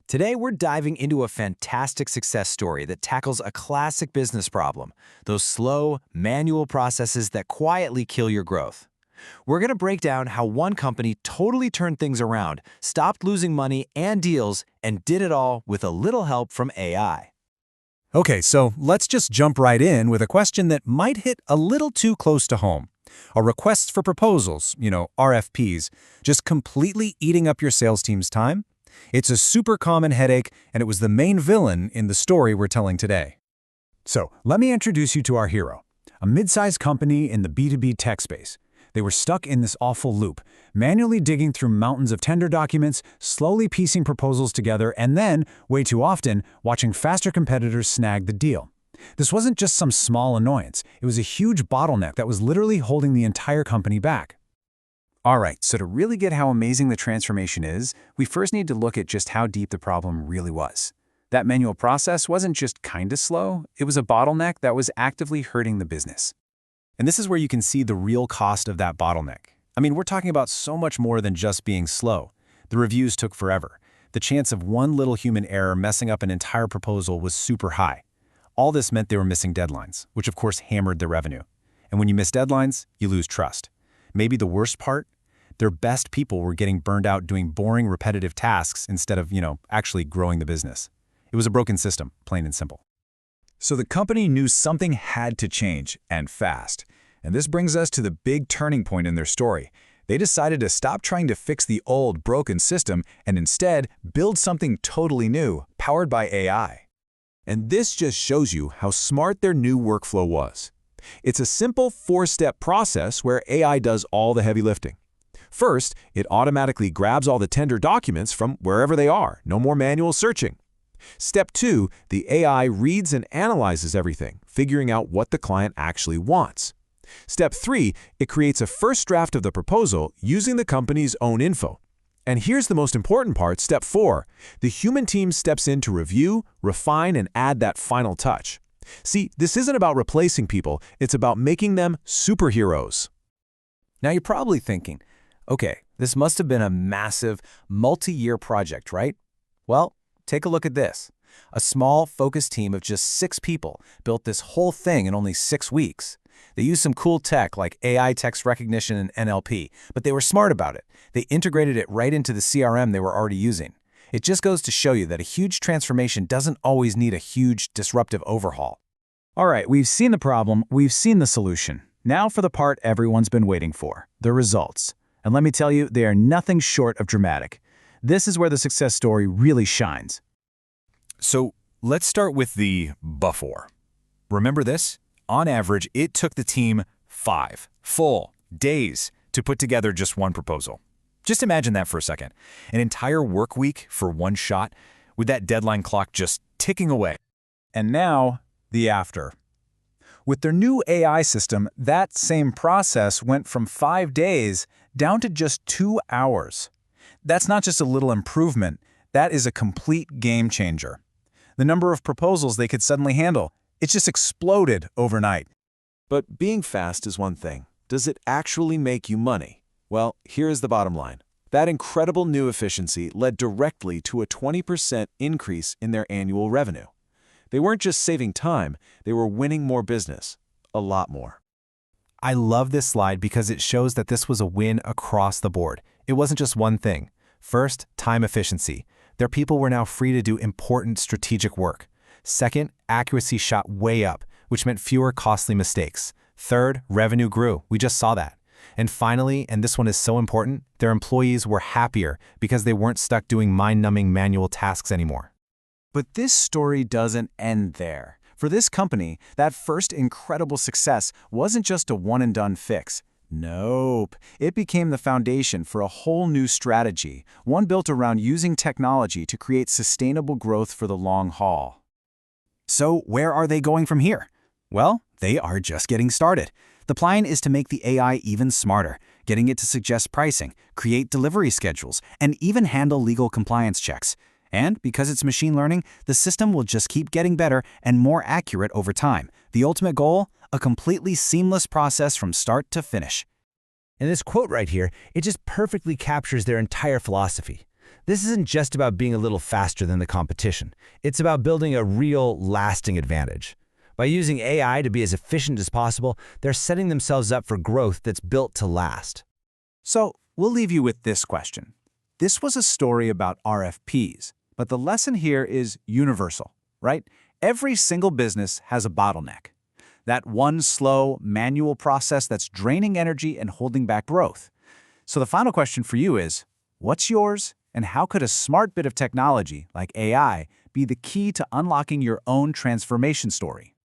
Today, we're diving into a fantastic success story that tackles a classic business problem, those slow, manual processes that quietly kill your growth. We're going to break down how one company totally turned things around, stopped losing money and deals, and did it all with a little help from AI. Okay, so let's just jump right in with a question that might hit a little too close to home. Are requests for proposals, RFPs, just completely eating up your sales team's time? It's a super common headache, and it was the main villain in the story we're telling today. So, let me introduce you to our hero, a mid-sized company in the B2B tech space. They were stuck in this awful loop, manually digging through mountains of tender documents, slowly piecing proposals together, and then, way too often, watching faster competitors snag the deal. This wasn't just some small annoyance. It was a huge bottleneck that was literally holding the entire company back. All right, so to really get how amazing the transformation is, we first need to look at just how deep the problem really was. That manual process wasn't just kinda slow, it was a bottleneck that was actively hurting the business. And this is where you can see the real cost of that bottleneck. I mean, we're talking about so much more than just being slow. The reviews took forever. The chance of one little human error messing up an entire proposal was super high. All this meant they were missing deadlines, which of course hammered their revenue. And when you miss deadlines, you lose trust. Maybe the worst part? Their best people were getting burned out doing boring, repetitive tasks instead of, actually growing the business. It was a broken system, plain and simple. So the company knew something had to change, and fast. And this brings us to the big turning point in their story. They decided to stop trying to fix the old, broken system and instead build something totally new, powered by AI. And this just shows you how smart their new workflow was. It's a simple 4-step process where AI does all the heavy lifting. First, it automatically grabs all the tender documents from wherever they are, no more manual searching. Step 2, the AI reads and analyzes everything, figuring out what the client actually wants. Step 3, it creates a first draft of the proposal using the company's own info. And here's the most important part, step 4. The human team steps in to review, refine, and add that final touch. See, this isn't about replacing people, it's about making them superheroes. Now you're probably thinking, okay, this must have been a massive, multi-year project, right? Well, take a look at this. A small, focused team of just 6 people built this whole thing in only 6 weeks. They used some cool tech like AI text recognition and NLP, but they were smart about it. They integrated it right into the CRM they were already using. It just goes to show you that a huge transformation doesn't always need a huge, disruptive overhaul. All right, we've seen the problem, we've seen the solution. Now for the part everyone's been waiting for, the results. And let me tell you, they are nothing short of dramatic. This is where the success story really shines. So let's start with the before. Remember this? On average, it took the team 5 full days to put together just one proposal. Just imagine that for a second. An entire work week for one shot, with that deadline clock just ticking away. And now, the after. With their new AI system, that same process went from 5 days down to just 2 hours. That's not just a little improvement, that is a complete game changer. The number of proposals they could suddenly handle, it just exploded overnight. But being fast is one thing. Does it actually make you money? Well, here's the bottom line. That incredible new efficiency led directly to a 20% increase in their annual revenue. They weren't just saving time, they were winning more business. A lot more. I love this slide because it shows that this was a win across the board. It wasn't just one thing. First, time efficiency. Their people were now free to do important strategic work. Second, accuracy shot way up, which meant fewer costly mistakes. Third, revenue grew. We just saw that. And finally, and this one is so important, their employees were happier because they weren't stuck doing mind-numbing manual tasks anymore. But this story doesn't end there. For this company, that first incredible success wasn't just a one-and-done fix. Nope. It became the foundation for a whole new strategy, one built around using technology to create sustainable growth for the long haul. So where are they going from here? Well, they are just getting started. The plan is to make the AI even smarter, getting it to suggest pricing, create delivery schedules, and even handle legal compliance checks. And because it's machine learning, the system will just keep getting better and more accurate over time. The ultimate goal? A completely seamless process from start to finish. And this quote right here, it just perfectly captures their entire philosophy. This isn't just about being a little faster than the competition. It's about building a real, lasting advantage. By using AI to be as efficient as possible, they're setting themselves up for growth that's built to last. So, we'll leave you with this question. This was a story about RFPs, but the lesson here is universal, right? Every single business has a bottleneck. That one slow, manual process that's draining energy and holding back growth. So the final question for you is, what's yours, and how could a smart bit of technology, like AI, be the key to unlocking your own transformation story?